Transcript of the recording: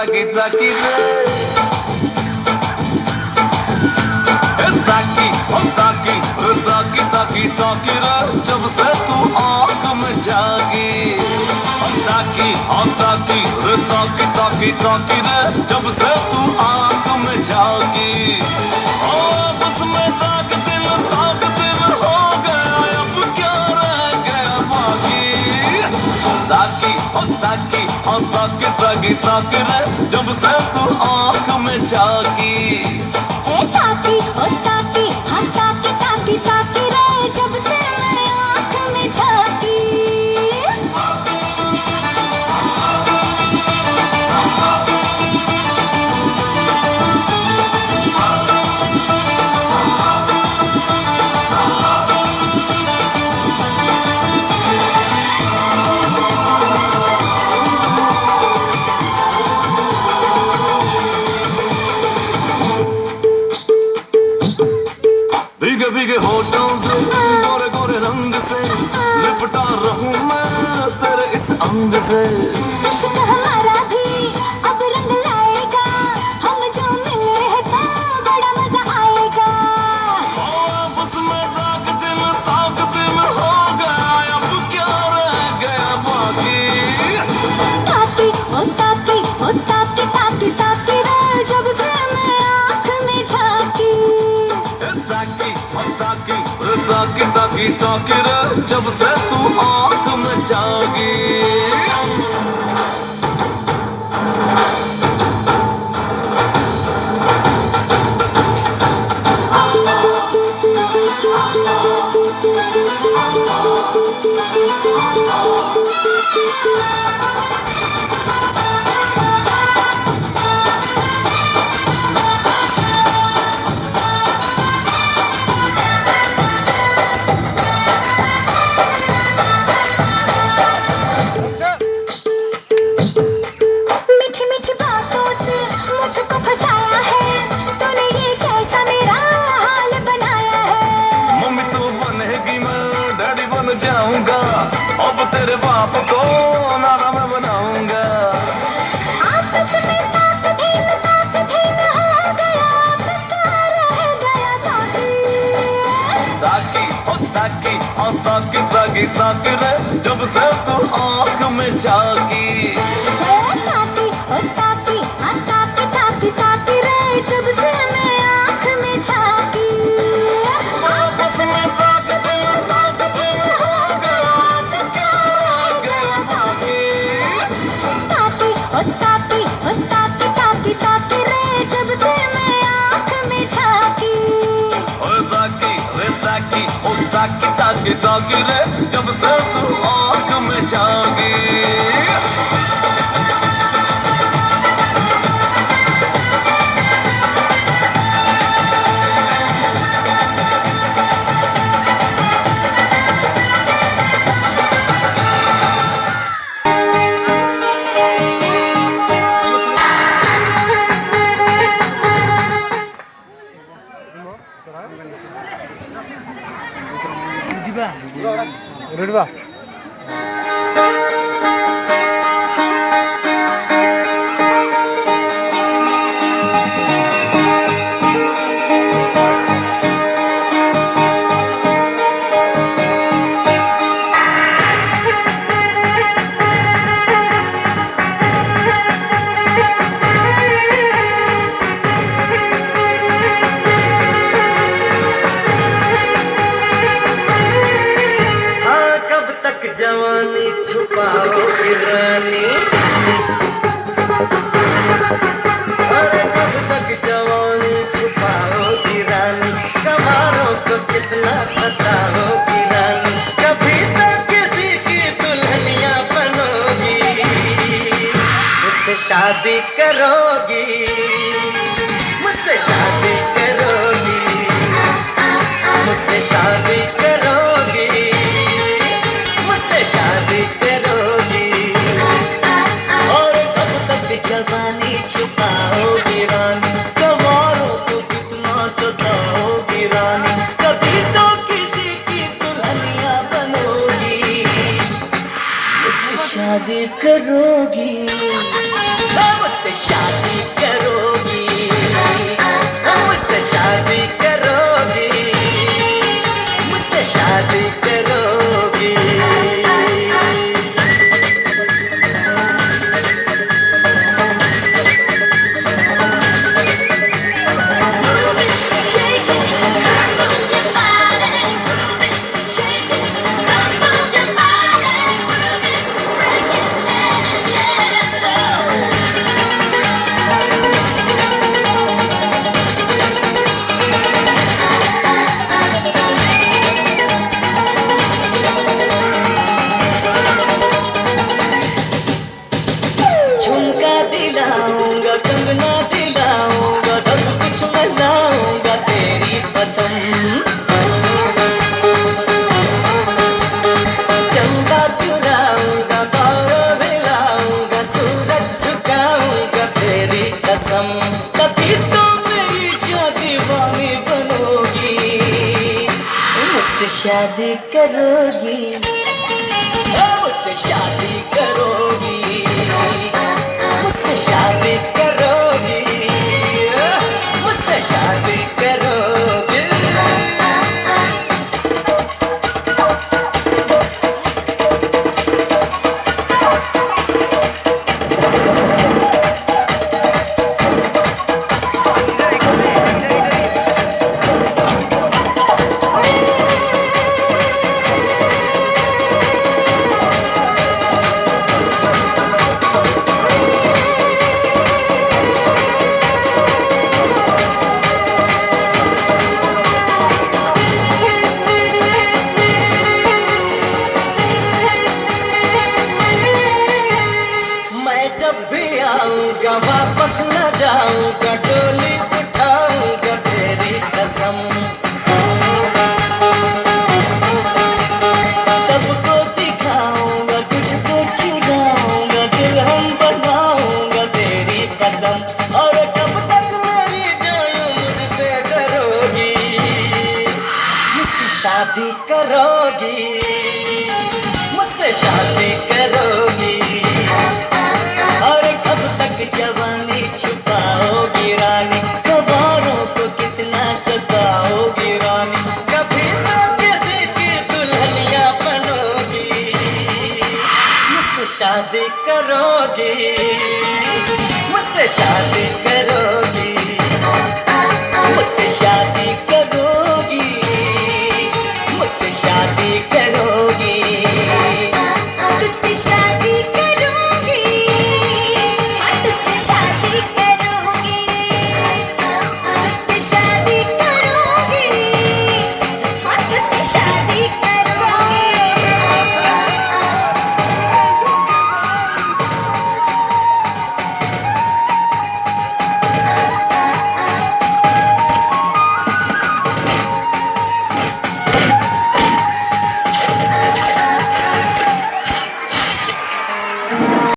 ताकी ताकी रे ताकी ताकी ताकी ताकी ताकी रे जब से तू आँख में जागी ताकी ताकी ताकी ताकी ताकी रे जब से तू आँख में जागी बस में ताक दिल हो गया अब क्या रह गया बाकी ताकी ताकी ताकी ताकी ताकी रे जब से तू आँख में जागी ताकी ताकी हाँ ताकी ताकी ताकी रे जब से मैं आँख में झांकी भीगे भीगे होठों से गोरे गोरे रंग से लिपटा रहूं मैं तेरे इस अंग से इश्क हमारा भी अब रंग लाएगा हम जो मिले हैं तो बड़ा मजा आएगा बस में ताक दिल हो गया अब क्या रह गया बाकी ताकी ताकी ताकी ताकी ताकी रे जब से मैं आँख में झांकी ताकी ताकी ताकी ताकी ताकी रे जब से तू आँख में जागी मीठी मीठी बातों से मुझको फंसाया है तूने ये कैसा मेरा हाल बनाया है मम्मी तू बनेगी मैं डैडी बन जाऊंगा अब तेरे बाप को नाना मैं बनाऊंगा आपस में ताक धीन हो गया अब क्या रह गया बाकी ताकी ताकी ताकी ताकी रे जब से तू आँख में जागी ताकी ताकी ताकी ताकी ताकी रे जब से मैं आँख में झांकी आपस में ताक धीन हो गया अब क्या रह गया ताकी ताकी ताकी ताकी रे जब से मैं आँख में झांकी ताकी ताकी ताकी रे जब से तू आँख में जागी Udah, जवानी छुपाओगी रानी अरे कब तक जवानी छुपाओगी रानी कमारों को कितना सताओगी रानी कभी तो किसी की दुल्हनिया बनोगी मुझसे शादी करोगी मुझसे शादी करोगी मुझसे शादी करोगी शादी करोगी और कब तक जवानी छुपाओगी रानी कमारों को कितना सताओगी रानी कभी तो किसी की दुल्हनिया बनोगी मुझसे शादी करोगी मुझसे शादी करोगी, मुझसे शादी करोगी, मुझसे शादी करोगी। झुमका दिलाऊंगा, कंगना दिलाऊंगा, सब कुछ मैं लाऊंगा तेरी पसंद। चंदा चुराऊंगा, तारा दिलाऊंगा, सूरज झुकाऊंगा तेरी कसम। तभी तो मेरी जो दीवानी बनोगी, मुझसे शादी करोगी, मुझसे शादी करोगी, मुझसे शादी करोगी, मुझसे शादी करोगी। मैं जब भी आऊंगा वापस न जाऊंगा, डोली उठाऊंगा तेरी कसम। सबको दिखाऊंगा, तुझको छुड़ाऊंगा, दुल्हन बनाऊंगा तेरी कसम। और कब तक मेरी जान मुझसे डरोगी, मुझसे शादी करोगी, मुझसे शादी करोगी। और कब तक जवानी छुपाओगी रानी, कबारों को कितना सताओगी रानी। कभी तो किसी की दुल्हनिया बनोगी, मुझसे शादी करोगी, मुझसे शादी करोगी।